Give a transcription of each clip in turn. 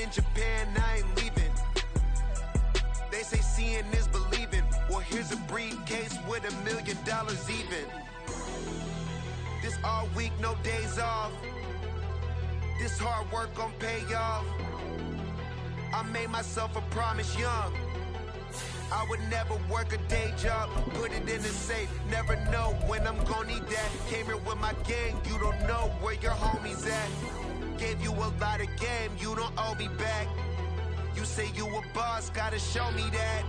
in Japan, I ain't leaving. They say seeing is believing. Well, here's a briefcase with $1 million even. This all week, no days off. This hard work gon' pay off. I made myself a promise young. I would never work a day job, put it in the safe. Never know when I'm gon' need that. Came here with my gang, you don't know where your homies at. Gave you a lot of game, you don't owe me back. You say you a boss, gotta show me that.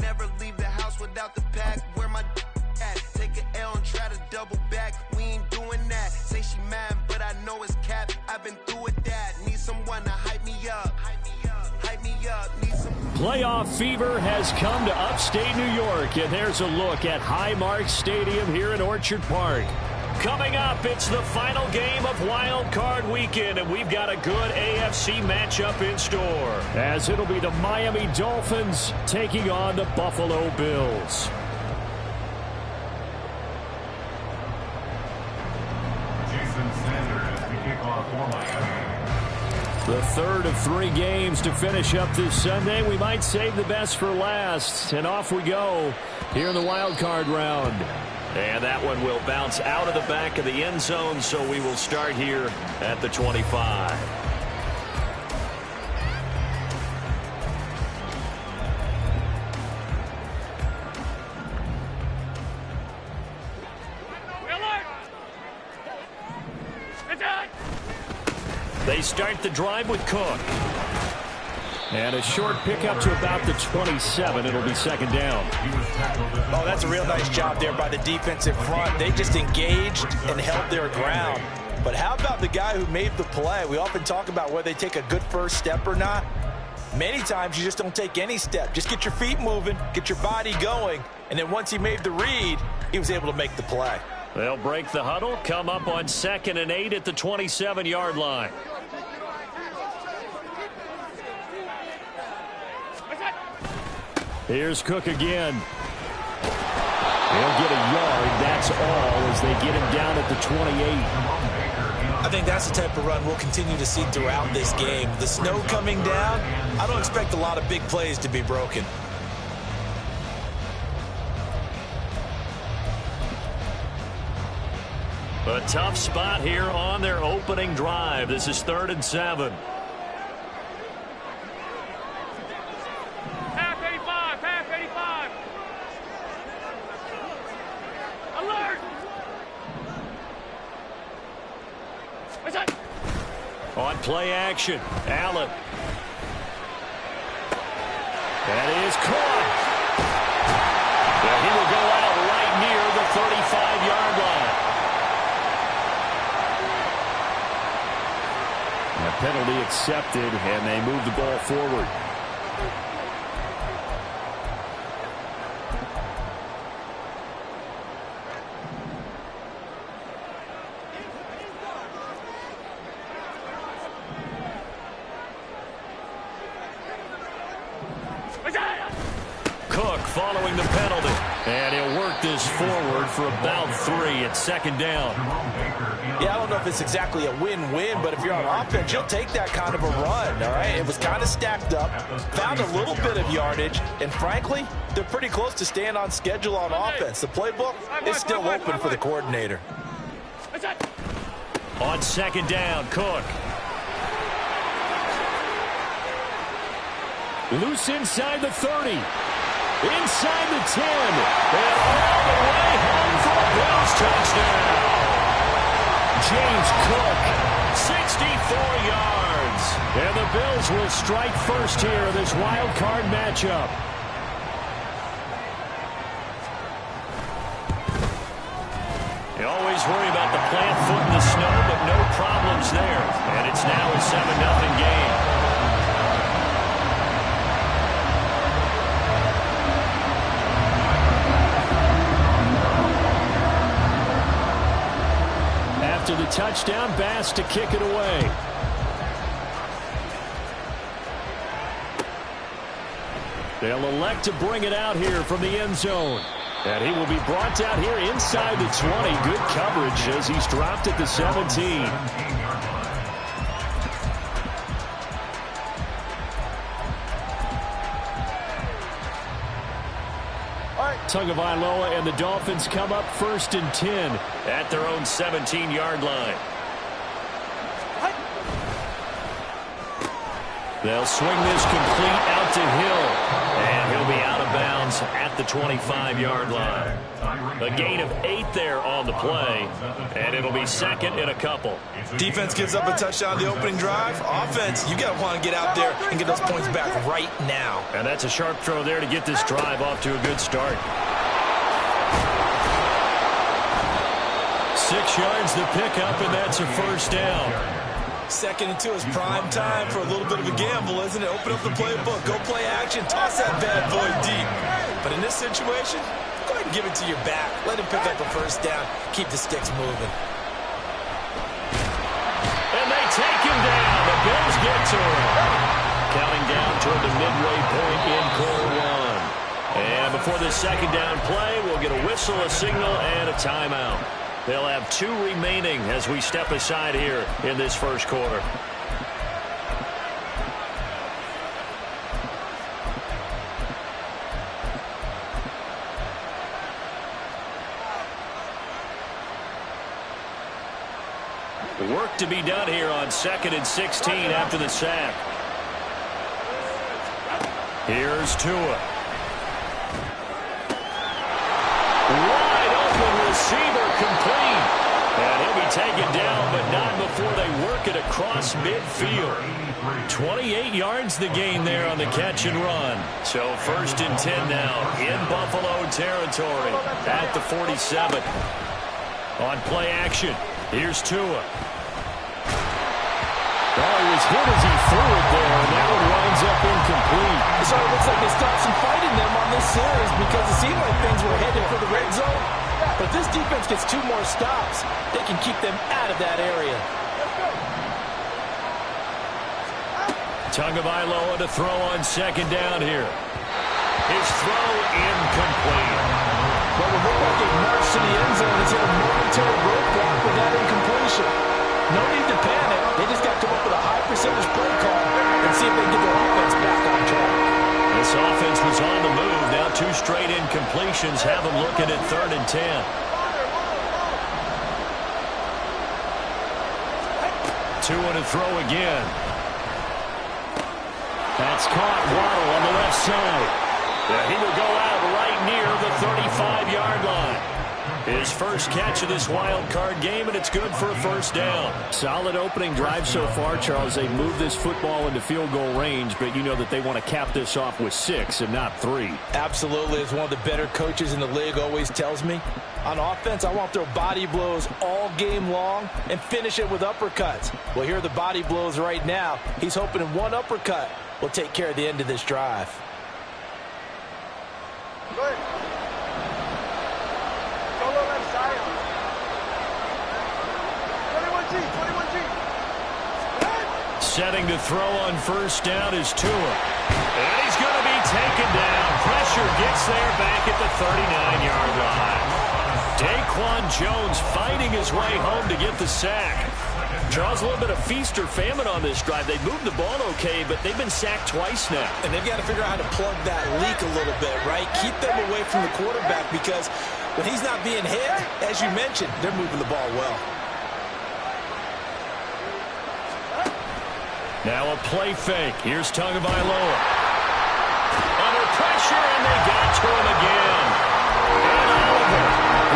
Never leave the house without the pack. Where my at? Take an L and try to double back. We ain't doing that. Say she mad, but I know it's cap. I've been through with that. Need someone to hype me up. Hype me up. Need some. Playoff fever has come to upstate New York, and there's a look at Highmark Stadium here in Orchard Park. Coming up, it's the final game of Wild Card Weekend, and we've got a good AFC matchup in store, as it'll be the Miami Dolphins taking on the Buffalo Bills. Jason Sanders, the kickoff for Miami. The third of 3 games to finish up this Sunday. We might save the best for last, and off we go here in the Wild Card round. And that one will bounce out of the back of the end zone, so we will start here at the 25. They start the drive with Cook. And a short pickup to about the 27. It'll be second down. Oh, that's a real nice job there by the defensive front. They just engaged and held their ground. But how about the guy who made the play? We often talk about whether they take a good first step or not. Many times you just don't take any step. Just get your feet moving, get your body going, and then once he made the read, he was able to make the play. They'll break the huddle, come up on 2nd and 8 at the 27-yard line. Here's Cook again. They'll get a yard, that's all, as they get him down at the 28. I think that's the type of run we'll continue to see throughout this game. The snow coming down, I don't expect a lot of big plays to be broken. A tough spot here on their opening drive. This is 3rd and 7. On play action, Allen. That is caught. Well, he will go out right near the 35-yard line. A penalty accepted, and they move the ball forward. Cook following the penalty. And he'll work this forward for about 3 at 2nd down. Yeah, I don't know if it's exactly a win-win, but if you're on offense, you'll take that kind of a run, all right? It was kind of stacked up, found a little bit of yardage, and frankly, they're pretty close to staying on schedule on offense. The playbook is still open for the coordinator. On 2nd down, Cook. Loose inside the 30. Inside the 10. And all the way home for a Bills touchdown. James Cook, 64 yards. And the Bills will strike first here in this wild card matchup. You always worry about the plant foot in the snow, but no problems there. And it's now a 7-0 game. To the touchdown, Bass to kick it away. They'll elect to bring it out here from the end zone. And he will be brought out here inside the 20. Good coverage as he's dropped at the 17. Tagovailoa and the Dolphins come up 1st and 10 at their own 17-yard line. They'll swing this complete out to Hill, and he'll be out of bounds at the 25-yard line. A gain of 8 there on the play, and it'll be 2nd and a couple. Defense gives up a touchdown the opening drive. Offense, you got to want to get out there and get those points back right now. And that's a sharp throw there to get this drive off to a good start. 6 yards the pickup, and that's a first down. 2nd and 2 is prime time for a little bit of a gamble, isn't it? Open up the playbook, go play action, toss that bad boy deep. But in this situation, go ahead and give it to your back. Let him pick up a first down. Keep the sticks moving. And they take him down. The Bills get to him. Counting down toward the midway point in quarter 1. And before this 2nd down play, we'll get a whistle, a signal, and a timeout. They'll have 2 remaining as we step aside here in this first quarter. Work to be done here on 2nd and 16 after the sack. Here's Tua. Receiver complete. And he'll be taken down, but not before they work it across midfield. 28 yards the gain there on the catch and run. So 1st and 10 now in Buffalo territory at the 47. On play action, here's Tua. Oh, he was hit as he threw it there, and that one winds up incomplete. So it looks like they stopped some fighting them on this series because it seemed like things were headed for the red zone. But if this defense gets 2 more stops, they can keep them out of that area. Tagovailoa to throw on 2nd down here. His throw incomplete. Well, it looked like it marched to the end zone. It's hit a momentary roadblock with that incompletion. No need to panic. They just got to come up with a high percentage play call and see if they can get their offense back on track. This offense was on the move. Now 2 straight incompletions have them looking at 3rd and 10. Tua to throw again. That's caught. Waddle on the left side. Yeah, he will go out right near the 35-yard line. His first catch of this wild card game, and it's good for a first down. Solid opening drive so far, Charles. They moved this football into field goal range, but you know that they want to cap this off with 6 and not 3. Absolutely. As one of the better coaches in the league always tells me, on offense, I want to throw body blows all game long and finish it with uppercuts. Well, here are the body blows right now. He's hoping in one uppercut will take care of the end of this drive. Go ahead. Left side. 21G. Setting to throw on first down is Tua. And he's going to be taken down. Pressure gets there back at the 39-yard line. Daquan Jones fighting his way home to get the sack. Charles, a little bit of feast or famine on this drive. They moved the ball okay, but they've been sacked twice now. And they've got to figure out how to plug that leak a little bit, right? Keep them away from the quarterback because when he's not being hit, as you mentioned, they're moving the ball well. Now a play fake. Here's Tagovailoa. Under pressure, and they got to him again. And Oliver,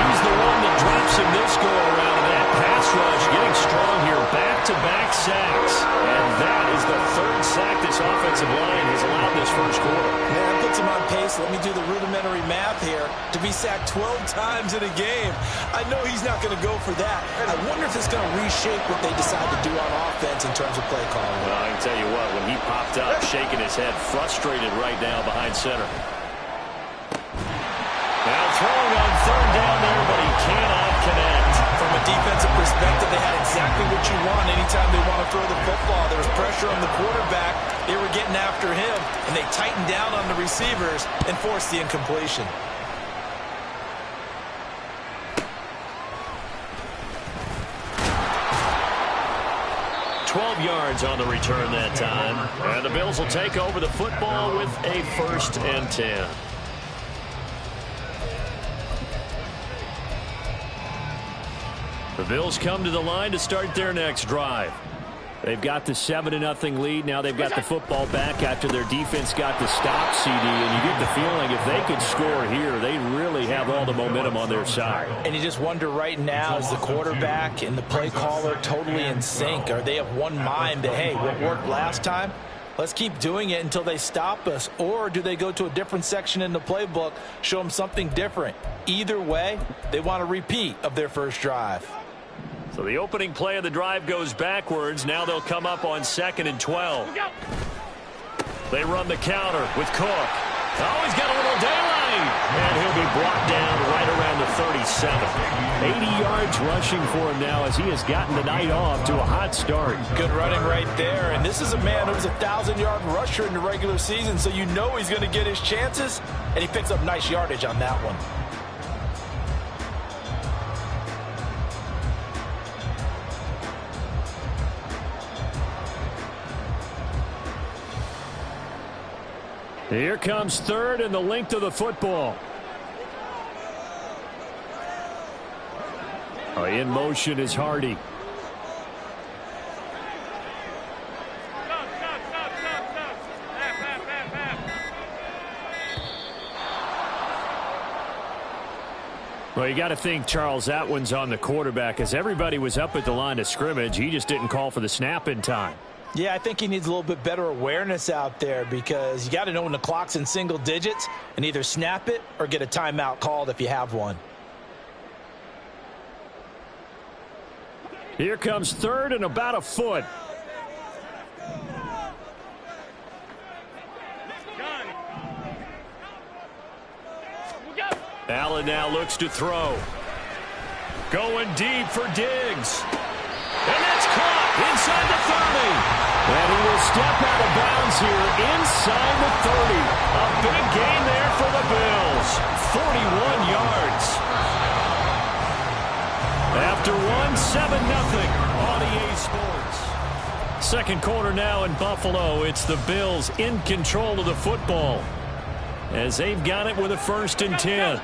he's the one that drops him this go-around. That pass rush getting strong here. Back-to-back sacks. And that is the 3rd sack this offensive line has allowed this first quarter. Man, that puts him on pace. Let me do the rudimentary math here. To be sacked 12 times in a game, I know he's not going to go for that. I wonder if it's going to reshape what they decide to do on offense in terms of play calling. Well, I can tell you what, when he popped up, shaking his head, frustrated right now behind center. Now throwing on 3rd down there, but he cannot connect. From a defensive perspective, they had exactly what you want anytime they want to throw the football. There was pressure on the quarterback. They were getting after him, and they tightened down on the receivers and forced the incompletion. Yards on the return that time. And the Bills will take over the football with a 1st and 10. Bills come to the line to start their next drive. They've got the 7-0 lead. Now they've got the football back after their defense got the stop, CD. And you get the feeling if they could score here, they really have all the momentum on their side. And you just wonder right now, is the quarterback and the play caller totally in sync? Are they of one mind that, hey, what worked last time? Let's keep doing it until they stop us. Or do they go to a different section in the playbook, show them something different? Either way, they want a repeat of their first drive. So the opening play of the drive goes backwards. Now they'll come up on 2nd and 12. They run the counter with Cook. Oh, he's got a little daylight. And he'll be brought down right around the 37. 80 yards rushing for him now as he has gotten the night off to a hot start. Good running right there. And this is a man who was a 1,000-yard rusher in the regular season, so you know he's going to get his chances. And he picks up nice yardage on that one. Here comes 3rd and the length of the football. In motion is Hardy. Well, you got to think, Charles, that one's on the quarterback as everybody was up at the line of scrimmage. He just didn't call for the snap in time. Yeah, I think he needs a little bit better awareness out there because you got to know when the clock's in single digits and either snap it or get a timeout called if you have one. Here comes 3rd and about a foot. Allen now looks to throw. Going deep for Diggs. And that's caught inside the 30. And he will step out of bounds here inside the 30. A big gain there for the Bills. 41 yards. After one, 7-0 on EA Sports. Second quarter now in Buffalo. It's the Bills in control of the football as they've got it with a 1st and 10.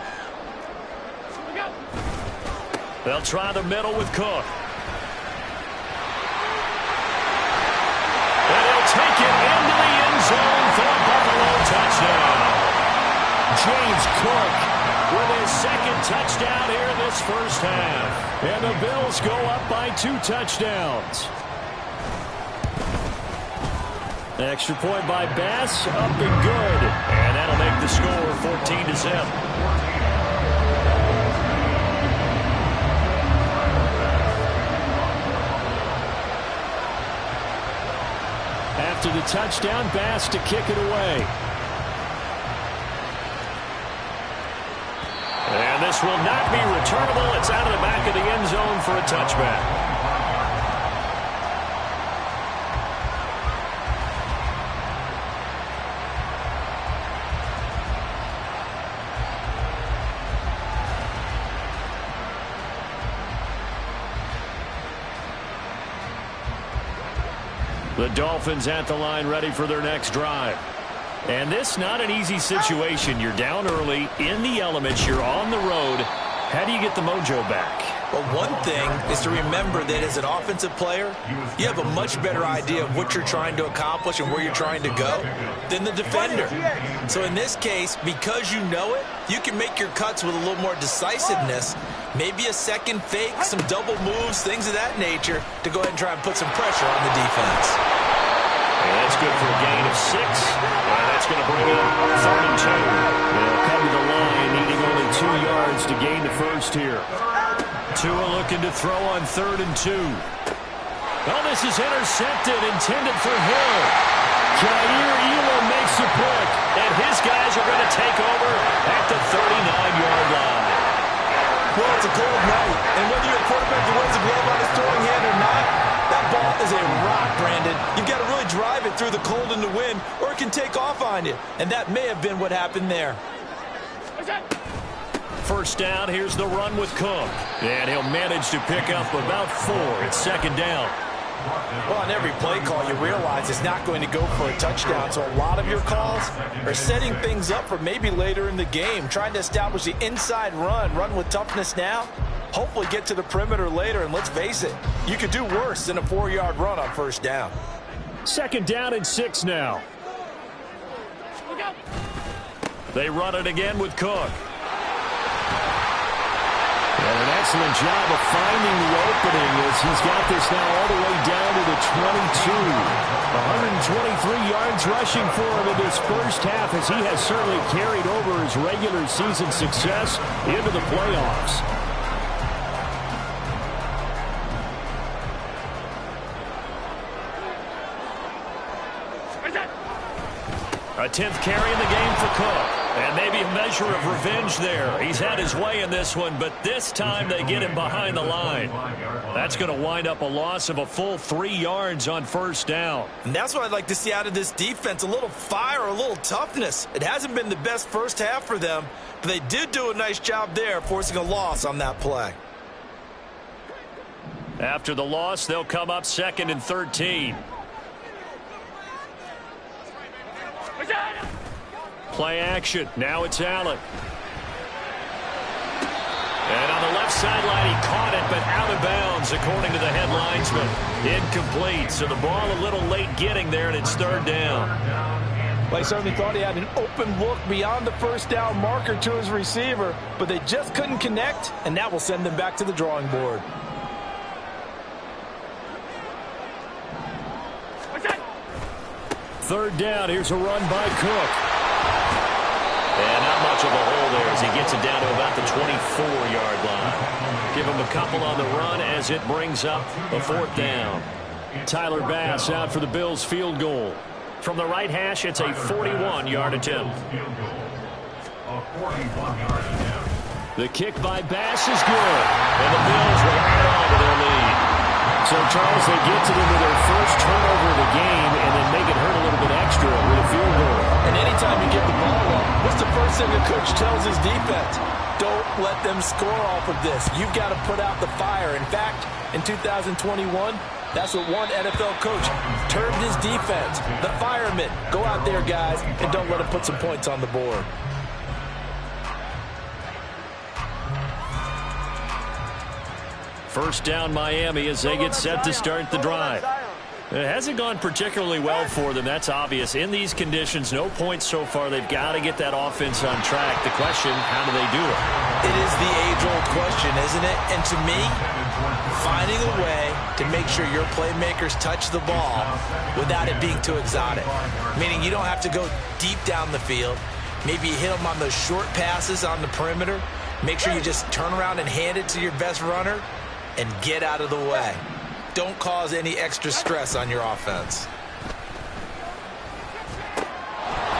They'll try the middle with Cook. And he'll take it into the end zone for a Buffalo touchdown. James Cook with his 2nd touchdown here this first half. And the Bills go up by 2 touchdowns. Extra point by Bass, up and good. And that'll make the score 14-0. After the touchdown, Bass to kick it away. And this will not be returnable. It's out of the back of the end zone for a touchback. The Dolphins at the line ready for their next drive. And this not an easy situation. You're down early, in the elements, you're on the road. How do you get the mojo back? Well, one thing is to remember that as an offensive player, you have a much better idea of what you're trying to accomplish and where you're trying to go than the defender. So in this case, because you know it, you can make your cuts with a little more decisiveness. Maybe a second fake, some double moves, things of that nature to go ahead and try and put some pressure on the defense. And that's good for a gain of 6. And that's going to bring in 3rd and 2. They'll come to the line, needing only 2 yards to gain the first here. Tua looking to throw on 3rd and 2. Well, this is intercepted, intended for Hill. Jair Elam makes a pick, and his guys are going to take over at the 39-yard line. Well, it's a cold night, and whether you're a quarterback who wears a glove on his throwing hand or not, that ball is a rock, Brandon. You've got to really drive it through the cold and the wind, or it can take off on you, and that may have been what happened there. First down, here's the run with Cook. And he'll manage to pick up about 4. It's 2nd down. Well, on every play call, you realize it's not going to go for a touchdown. So a lot of your calls are setting things up for maybe later in the game, trying to establish the inside run with toughness now, Hopefully get to the perimeter later, and let's face it, you could do worse than a 4-yard run on first down. 2nd down and 6 now. They run it again with Cook. And an excellent job of finding the opening as he's got this now all the way down to the 22. 123 yards rushing for him in this first half as he has certainly carried over his regular season success into the playoffs. A 10th carry in the game for Cook. And maybe a measure of revenge there. He's had his way in this one, but this time they get him behind the line. That's going to wind up a loss of a full 3 yards on first down. And that's what I'd like to see out of this defense, a little fire, a little toughness. It hasn't been the best first half for them, but they did do a nice job there forcing a loss on that play. After the loss, they'll come up 2nd and 13. Play action. Now it's Allen. And on the left sideline, he caught it, but out of bounds, according to the head linesman. Incomplete. So the ball a little late getting there, and it's 3rd down. Well, he certainly thought he had an open look beyond the first down marker to his receiver, but they just couldn't connect, and that will send them back to the drawing board. Third down. Here's a run by Cook. And not much of a hole there as he gets it down to about the 24-yard line. Give him a couple on the run as it brings up a 4th down. Tyler Bass out for the Bills field goal. From the right hash, it's a 41-yard attempt. The kick by Bass is good. And the Bills will add on to their lead. So, Charles, they get to them with their first turnover of the game and then make it hurt a little bit extra with a field goal. And anytime you get the ball up, what's the first thing a coach tells his defense? Don't let them score off of this. You've got to put out the fire. In fact, in 2021, that's what one NFL coach termed his defense. The firemen. Go out there, guys, and don't let them put some points on the board. First down Miami as they get set to start the drive. It hasn't gone particularly well for them. That's obvious. In these conditions, no points so far. They've got to get that offense on track. The question, how do they do it? It is the age-old question, isn't it? And to me, finding a way to make sure your playmakers touch the ball without it being too exotic. Meaning you don't have to go deep down the field. Maybe you hit them on those short passes on the perimeter. Make sure you just turn around and hand it to your best runner and get out of the way. Don't cause any extra stress on your offense.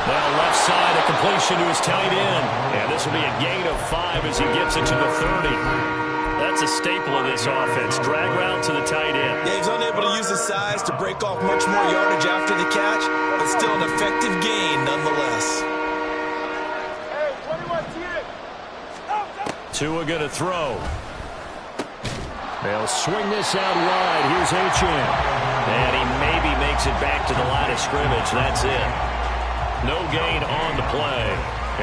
Now left side, a completion to his tight end. And this will be a gain of 5 as he gets it to the 30. That's a staple of this offense. Drag route to the tight end. Yeah, he's unable to use his size to break off much more yardage after the catch, but still an effective gain nonetheless. Hey, 21 Tua going to throw. They'll swing this out wide. Here's Achane. And he maybe makes it back to the line of scrimmage. That's it. No gain on the play.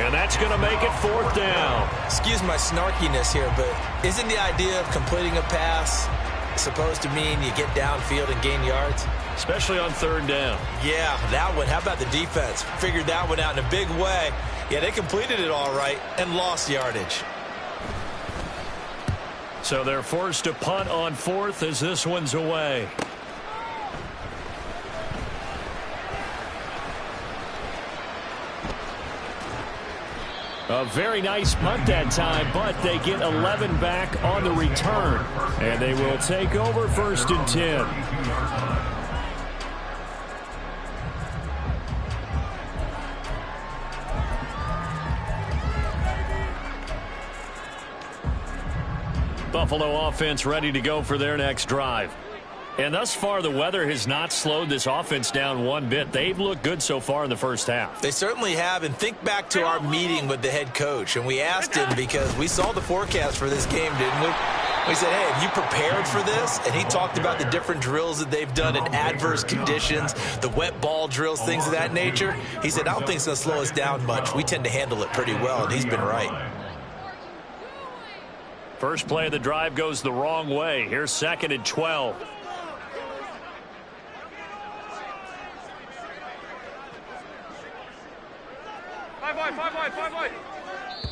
And that's going to make it 4th down. Excuse my snarkiness here, but isn't the idea of completing a pass supposed to mean you get downfield and gain yards? Especially on 3rd down. Yeah, that one. How about the defense? Figured that one out in a big way. Yeah, they completed it all right and lost yardage. So they're forced to punt on 4th as this one's away. A very nice punt that time, but they get 11 back on the return. And they will take over 1st and 10. Buffalo offense ready to go for their next drive. And thus far, the weather has not slowed this offense down one bit. They've looked good so far in the first half. They certainly have. And think back to our meeting with the head coach. And we asked him because we saw the forecast for this game, didn't we? We said, hey, have you prepared for this? And he talked about the different drills that they've done in adverse conditions, the wet ball drills, things of that nature. He said, I don't think it's going to slow us down much. We tend to handle it pretty well, and he's been right. First play of the drive goes the wrong way. Here's 2nd and 12. Five wide.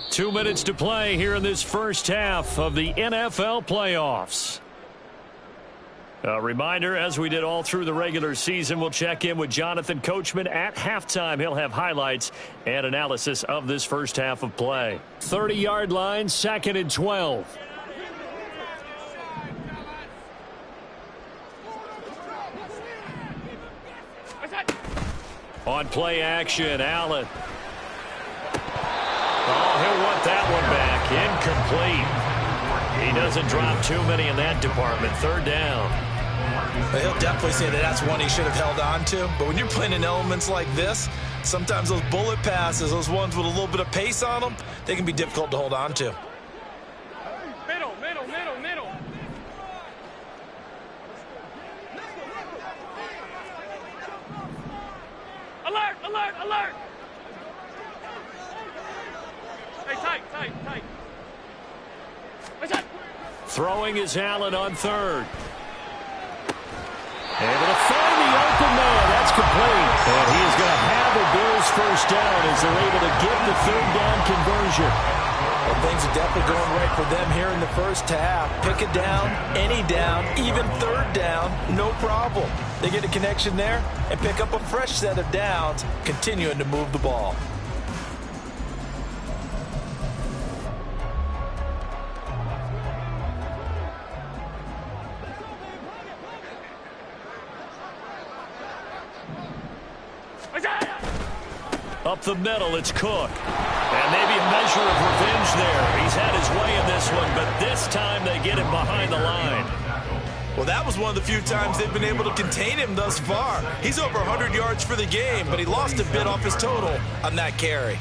2 minutes to play here in this first half of the NFL playoffs. A reminder, as we did all through the regular season, we'll check in with Jonathan Coachman at halftime. He'll have highlights and analysis of this first half of play. 30-yard line, 2nd and 12. On play action, Allen. Oh, he'll want that one back. Incomplete. He doesn't drop too many in that department. 3rd down. He'll definitely say that that's one he should have held on to. But when you're playing in elements like this, sometimes those bullet passes, those ones with a little bit of pace on them, they can be difficult to hold on to. Middle. Alert. Hey, tight. Throwing is Allen on 3rd. Able to find the open man. That's complete. And he is going to have the Bills first down as they're able to get the 3rd down conversion. Well, things are definitely going right for them here in the first half. Pick it down, any down, even 3rd down, no problem. They get a connection there and pick up a fresh set of downs, continuing to move the ball. Up the middle, it's Cook. And maybe a measure of revenge there. He's had his way in this one, but this time they get him behind the line. Well, that was one of the few times they've been able to contain him thus far. He's over 100 yards for the game, but he lost a bit off his total on that carry.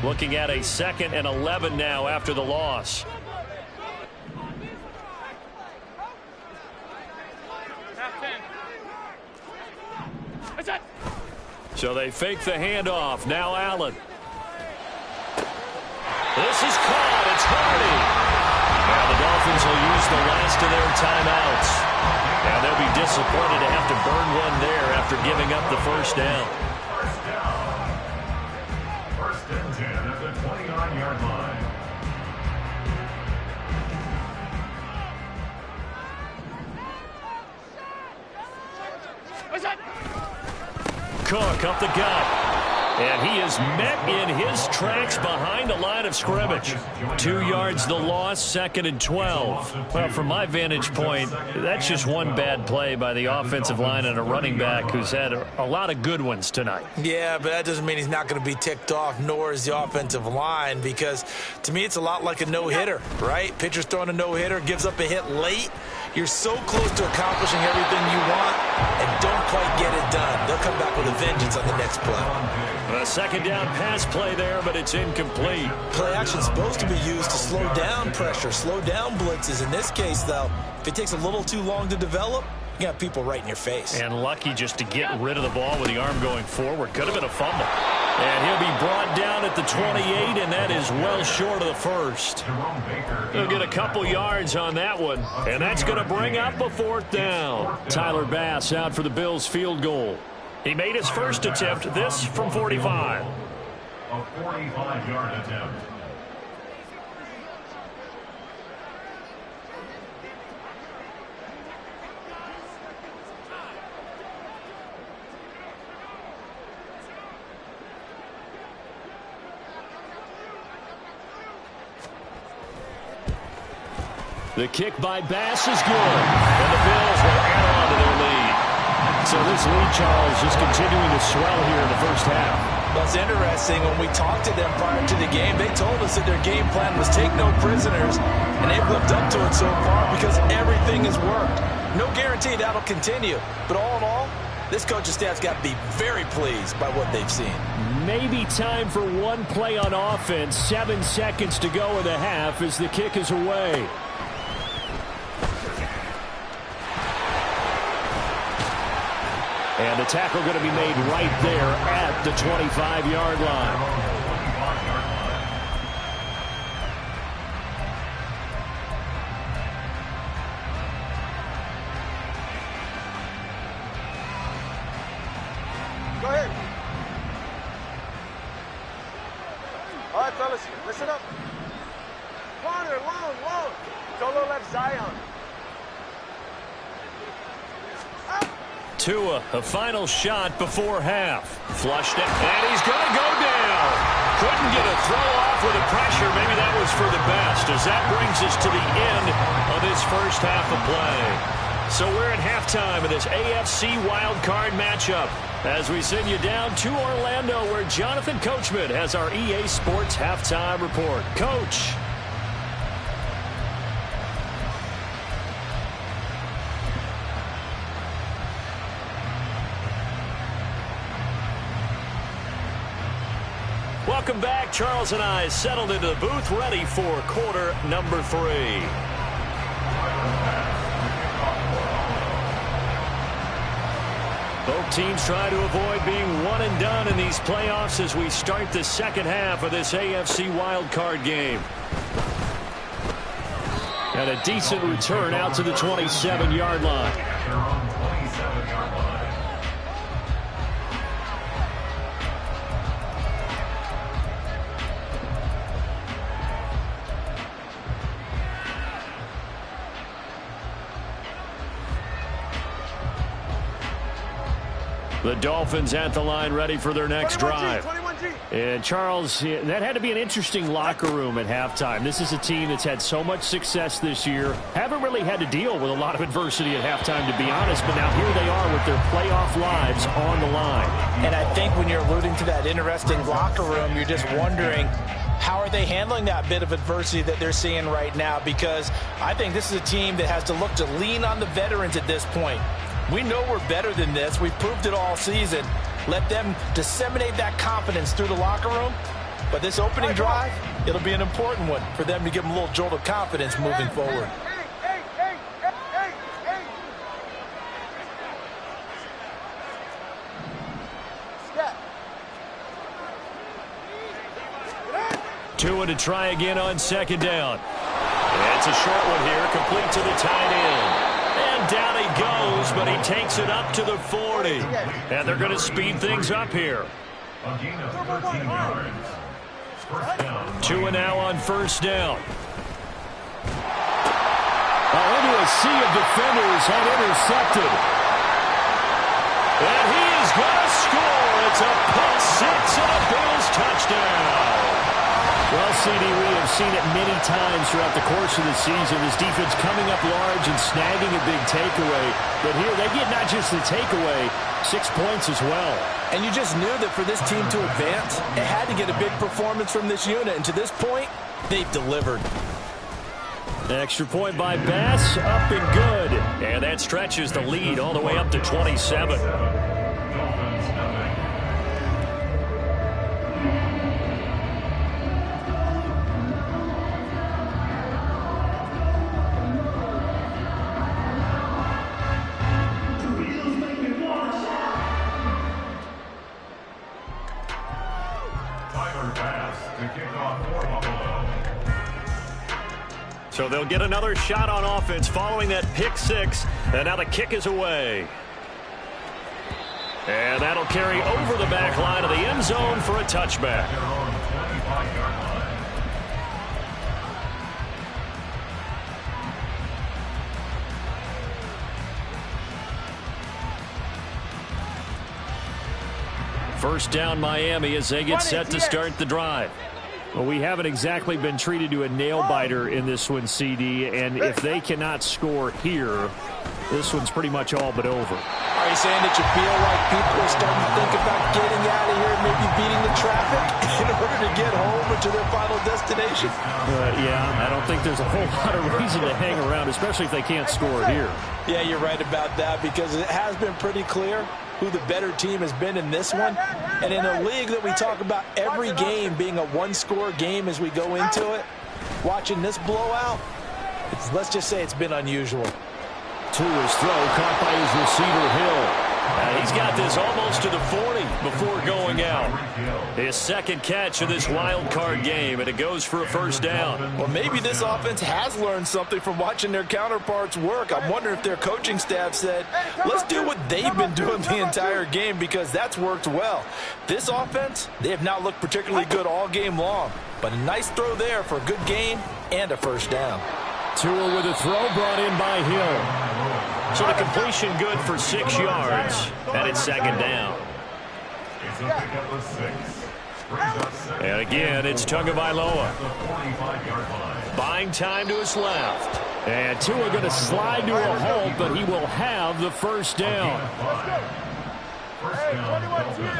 Looking at a 2nd and 11 now after the loss. So they fake the handoff. Now Allen. This is caught. It's Hardy. Now the Dolphins will use the last of their timeouts. Now they'll be disappointed to have to burn one there after giving up the first down. First and 10 at the 29-yard line. Cook up the gut. And he is met in his tracks behind the line of scrimmage. 2 yards the loss, 2nd and 12. Well, from my vantage point, that's just one bad play by the offensive line and a running back who's had a lot of good ones tonight. Yeah, but that doesn't mean he's not going to be ticked off, nor is the offensive line, because to me it's a lot like a no-hitter, right? Pitcher's throwing a no-hitter, gives up a hit late. You're so close to accomplishing everything you want and don't quite get it done. They'll come back with a vengeance on the next play. A 2nd down pass play there, but it's incomplete. Play action is supposed to be used to slow down pressure, slow down blitzes. In this case, though, if it takes a little too long to develop, you got people right in your face. And lucky just to get rid of the ball with the arm going forward. Could have been a fumble. And he'll be brought down at the 28, and that is well short of the first. He'll get a couple yards on that one, and that's going to bring up a 4th down. Tyler Bass out for the Bills field goal. He made his first attempt, this from 45. A 45-yard attempt. The kick by Bass is good, and the Bills will add on to their lead. So this lead, Charles, just continuing to swell here in the first half. Well, it's interesting. When we talked to them prior to the game, they told us that their game plan was take no prisoners, and they've lived up to it so far because everything has worked. No guarantee that'll continue, but all in all, this coaching staff's got to be very pleased by what they've seen. Maybe time for one play on offense. 7 seconds to go in the half as the kick is away. And the tackle going to be made right there at the 25-yard line. Go ahead. All right, fellas, listen up. Corner, long. Solo left Zion. Tua, a final shot before half. Flushed it, and he's going to go down. Couldn't get a throw off with the pressure. Maybe that was for the best, as that brings us to the end of this first half of play. So we're at halftime of this AFC wildcard matchup as we send you down to Orlando, where Jonathan Coachman has our EA Sports halftime report. Coach. Welcome back. Charles and I settled into the booth, ready for quarter number 3. Both teams try to avoid being one and done in these playoffs as we start the second half of this AFC wildcard game. And a decent return out to the 27-yard line. Their own 27-yard line. The Dolphins at the line, ready for their next drive. 21G. And Charles, that had to be an interesting locker room at halftime. This is a team that's had so much success this year. Haven't really had to deal with a lot of adversity at halftime, to be honest. But now here they are with their playoff lives on the line. And I think when you're alluding to that interesting locker room, you're just wondering, how are they handling that bit of adversity that they're seeing right now? Because I think this is a team that has to look to lean on the veterans at this point. We know we're better than this. We've proved it all season. Let them disseminate that confidence through the locker room. But this opening drive, it'll be an important one for them to give them a little jolt of confidence moving forward. Tua to try again on second down. It's a short one here, complete to the tight end. And down he goes, but he takes it up to the 40. And they're going to speed things up here. A gain of 13 yards. First down. Tua now on first down. Into a sea of defenders and intercepted. And he is going to score. It's a pick six and a Bills touchdown. Well, CD, we have seen it many times throughout the course of the season. This defense coming up large and snagging a big takeaway. But here they get not just the takeaway, 6 points as well. And you just knew that for this team to advance, it had to get a big performance from this unit. And to this point, they've delivered. Extra point by Bass, up and good. And that stretches the lead all the way up to 27. Dolphins, nothing. Tyler Bass to kick off for Buffalo. So they'll get another shot on offense following that pick six. And now the kick is away. And that'll carry over the back line of the end zone for a touchback. Their own 25-yard line. First down Miami as they get set to start the drive. Well, we haven't exactly been treated to a nail-biter in this one, CD, and if they cannot score here, this one's pretty much all but over. Are you saying that you feel like people are starting to think about getting out of here and maybe beating the traffic in order to get home or to their final destination? Yeah, I don't think there's a whole lot of reason to hang around, especially if they can't score here. Yeah, you're right about that, because it has been pretty clear who the better team has been in this one. And in a league that we talk about every game being a one-score game as we go into it, watching this blowout, let's just say it's been unusual. To his throw, caught by his receiver Hill. He's got this almost to the 40 before going out. His second catch of this wild card game, and it goes for a first down. Well, maybe this offense has learned something from watching their counterparts work. I'm wondering if their coaching staff said, let's do what they've been doing the entire game, because that's worked well. This offense, they have not looked particularly good all game long, but a nice throw there for a good gain and a first down. Tua with a throw brought in by Hill. So the completion good for 6 yards, and it's second down. It's a pickup of 6. Brings up 7. And again, it's Tagovailoa. The 45-yard line. Buying time to his left. And Tua going to slide to a halt, but he will have the first down. First down, Dolphins.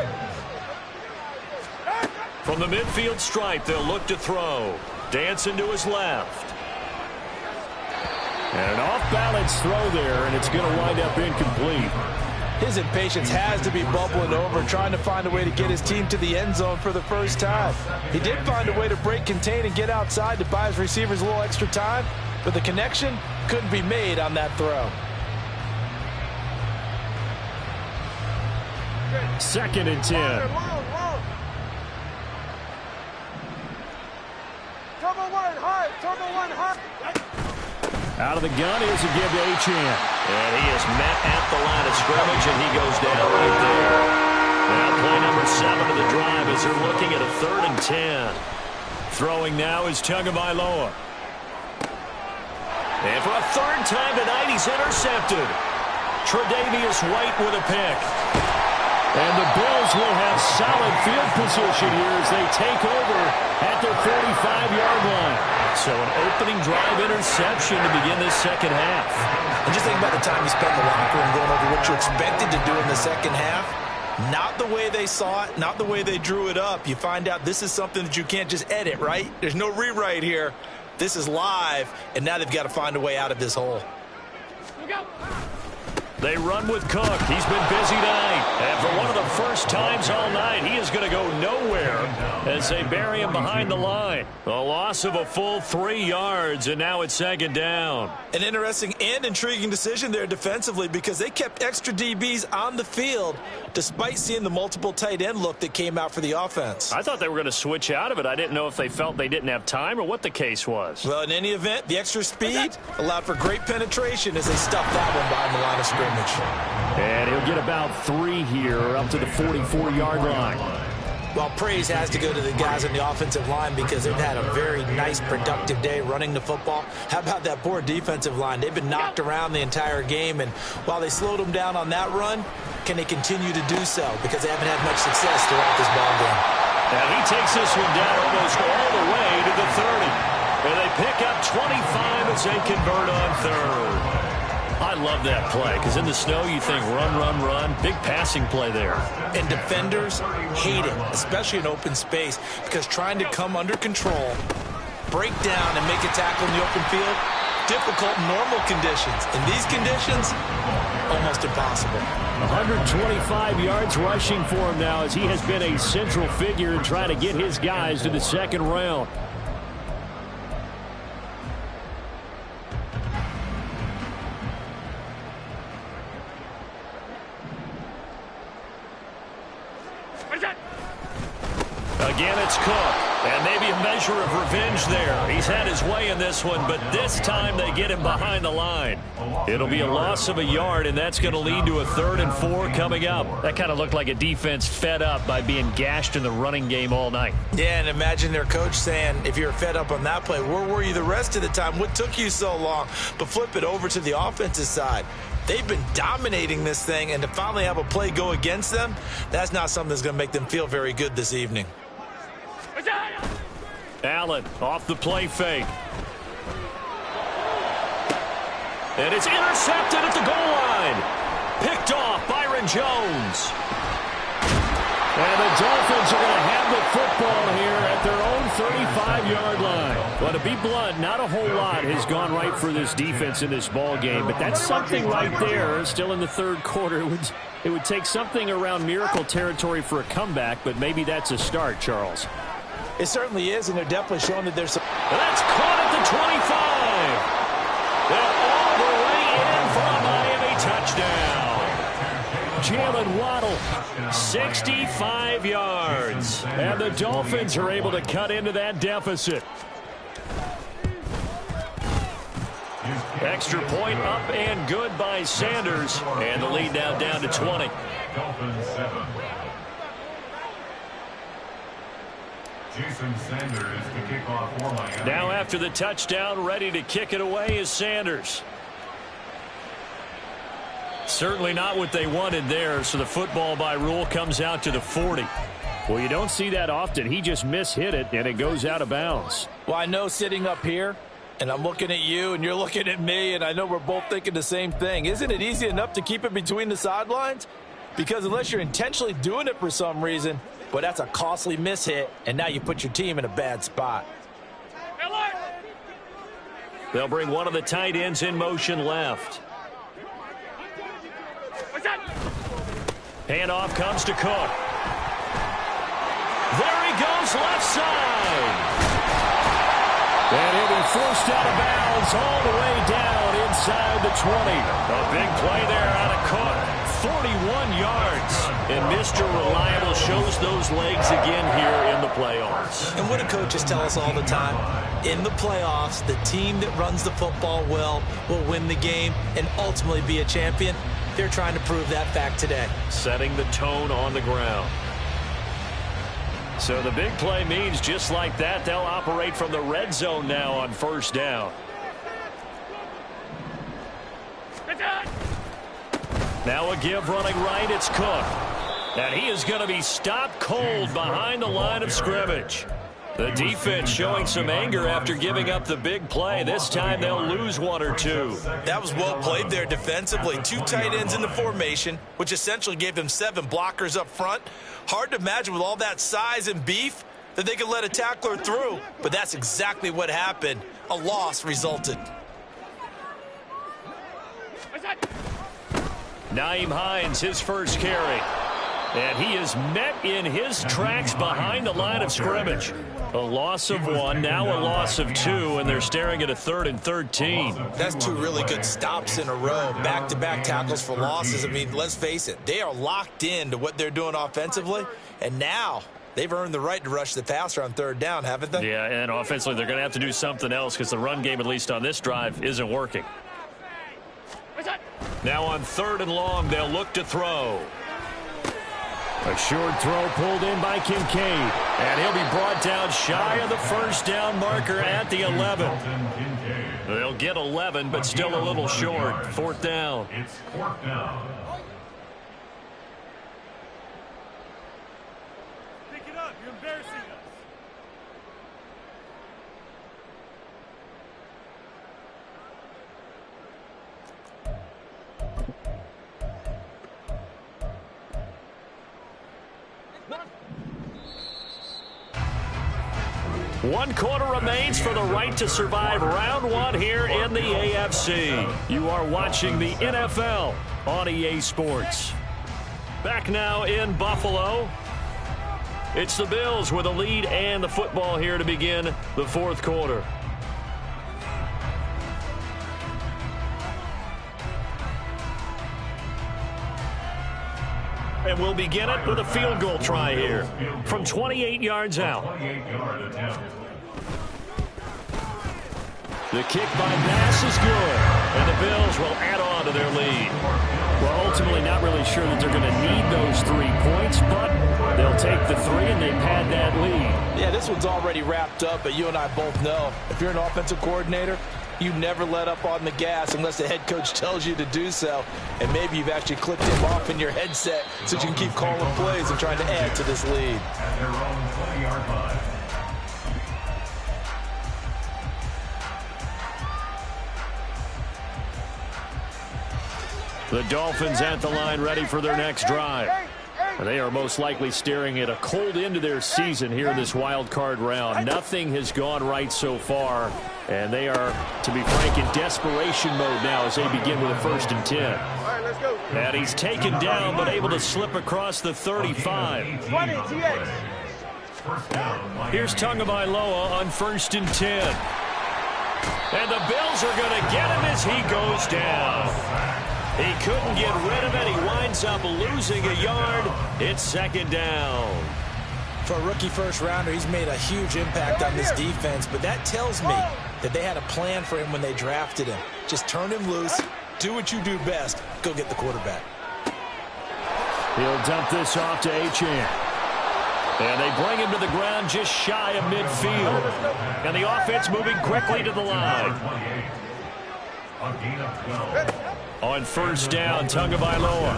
From the midfield stripe, they'll look to throw. Dancing to his left. And an off-balance throw there, and it's going to wind up incomplete. His impatience has to be bubbling over, trying to find a way to get his team to the end zone for the first time. He did find a way to break, contain, and get outside to buy his receivers a little extra time, but the connection couldn't be made on that throw. Second and 10. Out of the gun, here's a give to Achane. And he is met at the line of scrimmage, and he goes down right there. Now play number 7 of the drive as they're looking at a 3rd and 10. Throwing now is Tagovailoa. And for a 3rd time tonight, he's intercepted. Tre'Davious White with a pick. And the Bills will have solid field position here as they take over at their 45-yard line. So an opening drive interception to begin this second half. And just think about the time you spent in the locker room going over what you expected to do in the second half. Not the way they saw it, not the way they drew it up. You find out this is something that you can't just edit, right? There's no rewrite here. This is live, and now they've got to find a way out of this hole. They run with Cook. He's been busy tonight. And for one of the first times all night, he is going to go nowhere as they bury him behind the line. A loss of a full 3 yards, and now it's second down. An interesting and intriguing decision there defensively, because they kept extra DBs on the field despite seeing the multiple tight end look that came out for the offense. I thought they were going to switch out of it. I didn't know if they felt they didn't have time or what the case was. Well, in any event, the extra speed allowed for great penetration as they stuffed that one behind the line of scrimmage. And he'll get about 3 here up to the 44-yard line. Well, praise has to go to the guys on the offensive line because they've had a very nice, productive day running the football. How about that poor defensive line? They've been knocked around the entire game, and while they slowed them down on that run, can they continue to do so? Because they haven't had much success throughout this ballgame. And he takes this one down almost all the way to the 30. And they pick up 25 as they convert on 3rd. I love that play because in the snow you think run, run, run. Big passing play there. And defenders hate it, especially in open space, because trying to come under control, break down, and make a tackle in the open field, difficult in normal conditions. In these conditions, almost impossible. 125 yards rushing for him now as he has been a central figure in trying to get his guys to the second round. Again, it's Cook, and maybe a measure of revenge there. He's had his way in this one, but this time they get him behind the line. It'll be a loss of a yard, and that's going to lead to a 3rd and 4 coming up. That kind of looked like a defense fed up by being gashed in the running game all night. Yeah, and imagine their coach saying, if you're fed up on that play, where were you the rest of the time? What took you so long? But flip it over to the offensive side. They've been dominating this thing, and to finally have a play go against them, that's not something that's going to make them feel very good this evening. Allen off the play fake. And it's intercepted at the goal line. Picked off Byron Jones. And the Dolphins are going to have the football here at their own 35-yard line. Well, to be blunt, not a whole lot has gone right for this defense in this ball game, but that's something right there. Still in the 3rd quarter. It would take something around miracle territory for a comeback, but maybe that's a start, Charles. It certainly is, and they're definitely showing that there's some... And that's caught at the 25. They're all the way in for a Miami touchdown. Jalen Waddle. 65 yards. And the Dolphins are able to cut into that deficit. Extra point up and good by Sanders. And the lead now down to 20. Dolphins 7. Jason Sanders to kick off for Miami. Now after the touchdown, ready to kick it away is Sanders. Certainly not what they wanted there, so the football by rule comes out to the 40. Well, you don't see that often. He just mishit it, and it goes out of bounds. Well, I know sitting up here, and I'm looking at you, and you're looking at me, and I know we're both thinking the same thing. Isn't it easy enough to keep it between the sidelines? Because unless you're intentionally doing it for some reason, but that's a costly mishit, and now you put your team in a bad spot. They'll bring one of the tight ends in motion left. Handoff comes to Cook. There he goes left side. And he'll be forced out of bounds all the way down inside the 20. A big play there out of Cook. 41 yards. And Mr. Reliable shows those legs again here in the playoffs. And what do coaches tell us all the time? In the playoffs, the team that runs the football well will win the game and ultimately be a champion. They're trying to prove that fact today. Setting the tone on the ground. So the big play means just like that, they'll operate from the red zone now on first down. Now a give running right, it's Cook. And he is going to be stopped cold behind the line of scrimmage. The defense showing some anger after giving up the big play. This time they'll lose one or two. That was well played there defensively. Two tight ends in the formation, which essentially gave them 7 blockers up front. Hard to imagine with all that size and beef that they could let a tackler through. But that's exactly what happened. A loss resulted. Nyheim Hines, his first carry. And he is met in his tracks behind the line of scrimmage. A loss of 1, now a loss of 2, and they're staring at a 3rd and 13. That's 2 really good stops in a row. Back-to-back tackles for losses. I mean, let's face it, they are locked into what they're doing offensively, and now they've earned the right to rush the passer on 3rd down, haven't they? Yeah, and offensively they're going to have to do something else because the run game, at least on this drive, isn't working. Now on 3rd and long, they'll look to throw. A short throw pulled in by Kincaid. And he'll be brought down shy of the first down marker at the 11. They'll get 11, but still a little short. 4th down. It's 4th down. Pick it up. You're embarrassing us. One quarter remains for the right to survive round 1 here in the AFC. You are watching the NFL on EA Sports. Back now in Buffalo. It's the Bills with a lead and the football here to begin the 4th quarter. And we'll begin it with a field goal try here from 28 yards out. 28-yard attempt. The kick by Bass is good, and the Bills will add on to their lead. Well, ultimately not really sure that they're going to need those 3 points, but they'll take the 3 and they pad that lead. Yeah, this one's already wrapped up, but you and I both know if you're an offensive coordinator, you never let up on the gas unless the head coach tells you to do so. And maybe you've actually clicked him off in your headset so you can keep calling plays and trying to add to this lead. At their own 20-yard line. The Dolphins at the line ready for their next drive. They are most likely staring at a cold end to their season here in this wild card round. Nothing has gone right so far, and they are, to be frank, in desperation mode now as they begin with a 1st and 10. And he's taken down but able to slip across the 35. Here's Tagovailoa on 1st and 10. And the Bills are going to get him as he goes down. He couldn't get rid of it. He winds up losing a yard. It's second down. For a rookie first-rounder, he's made a huge impact on this defense, but that tells me that they had a plan for him when they drafted him. Just turn him loose, do what you do best, go get the quarterback. He'll dump this off to Achane. And they bring him to the ground just shy of midfield. And the offense moving quickly to the line. On first down, Tagovailoa.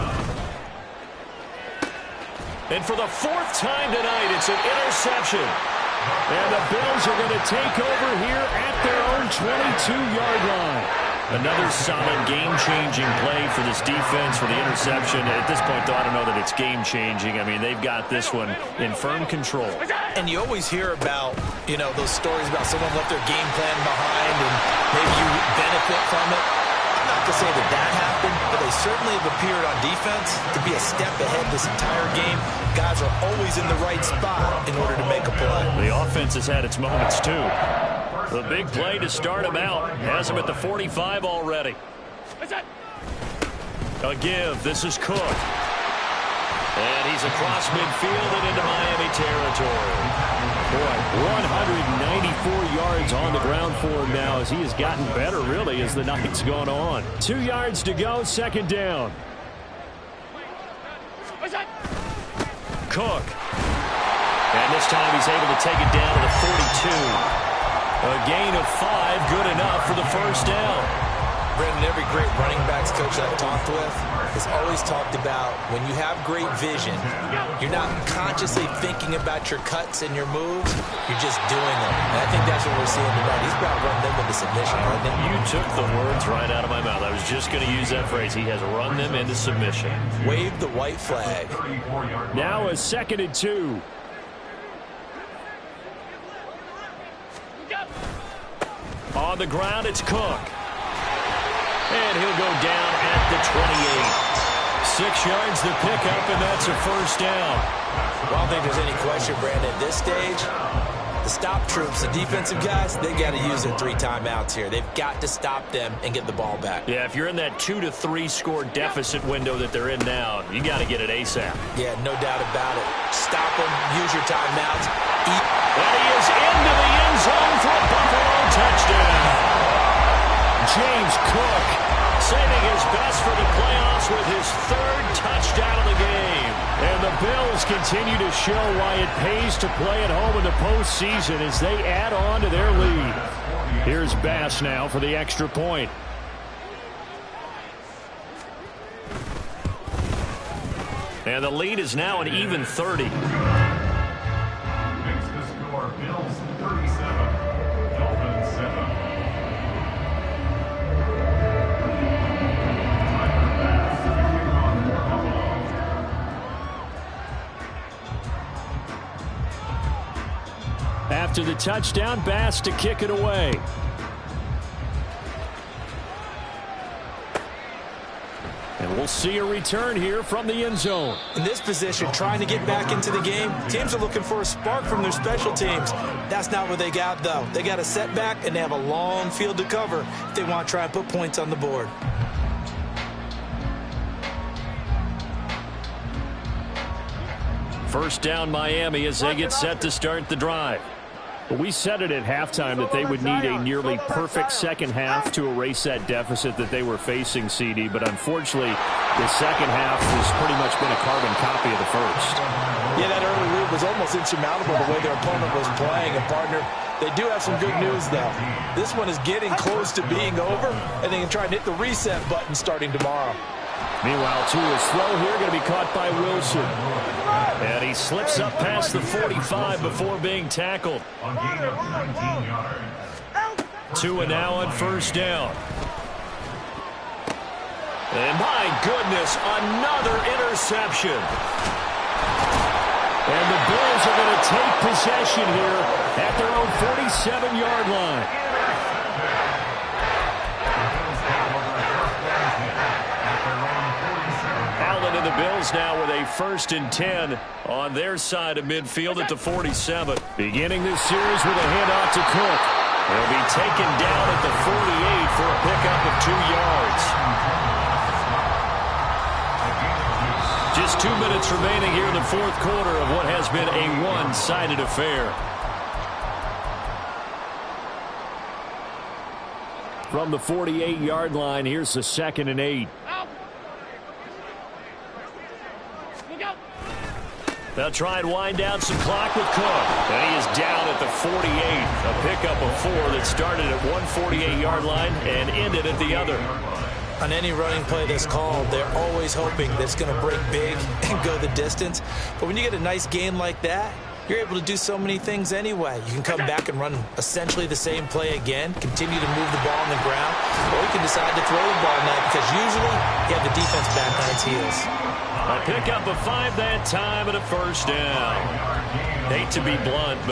And for the fourth time tonight, it's an interception. And the Bills are going to take over here at their own 22-yard line. Another solid game-changing play for this defense for the interception. At this point, though, I don't know that it's game-changing. I mean, they've got this one in firm control. And you always hear about, those stories about someone left their game plan behind and maybe you benefit from it. I'm not to say that happened, but they certainly have appeared on defense to be a step ahead this entire game. Guys are always in the right spot in order to make a play. The offense has had its moments, too. The big play to start him out. Has him at the 45 already. A give. This is Cook. And he's across midfield and into Miami territory. Boy, 194 yards on the ground for him now as he has gotten better, really, as the night's gone on. 2 yards to go, second down. Cook. And this time he's able to take it down to the 42. A gain of 5, good enough for the first down. Brandon, every great running backs coach I've talked with has always talked about when you have great vision, you're not consciously thinking about your cuts and your moves, you're just doing them. And I think that's what we're seeing tonight. He's about run them into submission, right? You took the words right out of my mouth. I was just going to use that phrase. He has run them into submission. Wave the white flag. Now a 2nd and 2. On the ground, it's Cook. And he'll go down at the 28. 6 yards to pick up, and that's a first down. Well, I don't think there's any question, Brandon, at this stage, the stop troops, the defensive guys, they got to use their 3 timeouts here. They've got to stop them and get the ball back. Yeah, if you're in that 2 to 3 score deficit window that they're in now, you got to get it ASAP. Yeah, no doubt about it. Stop them, use your timeouts. And he is into the end zone for a Buffalo touchdown. James Cook saving his best for the playoffs with his 3rd touchdown of the game. And the Bills continue to show why it pays to play at home in the postseason as they add on to their lead. Here's Bass now for the extra point. And the lead is now an even 30. Makes the score Bills 37, Dolphins 7. After the touchdown, Bass to kick it away. And we'll see a return here from the end zone. In this position, trying to get back into the game, teams are looking for a spark from their special teams. That's not what they got, though. They got a setback, and they have a long field to cover if they want to try and put points on the board. First down, Miami, as they get set to start the drive. We said it at halftime that they would need a nearly perfect second half to erase that deficit that they were facing, CD. But unfortunately, the second half has pretty much been a carbon copy of the first. Yeah, that early lead was almost insurmountable the way their opponent was playing. And, partner, they do have some good news, though. This one is getting close to being over, and they can try and hit the reset button starting tomorrow. Meanwhile, Tua's throw here going to be caught by Wilson. And he slips up past the 45 before being tackled. A gain of 19 yards. Tua now on first down. And my goodness, another interception. And the Bills are going to take possession here at their own 47-yard line. Allen and the Bills now with a 1st and 10 on their side of midfield at the 47. Beginning this series with a handoff to Cook. He'll be taken down at the 48 for a pickup of 2 yards. Just 2 minutes remaining here in the fourth quarter of what has been a one-sided affair. From the 48-yard line, here's the 2nd and 8. They'll try and wind down some clock with Cook. And he is down at the 48. A pickup of 4 that started at one 48-yard line and ended at the other. On any running play that's called, they're always hoping that it's going to break big and go the distance. But when you get a nice game like that, you're able to do so many things anyway. You can come back and run essentially the same play again, continue to move the ball on the ground, or you can decide to throw the ball now because usually you have the defense back on its heels. A pickup of 5 that time and a first down. Hate to be blunt, but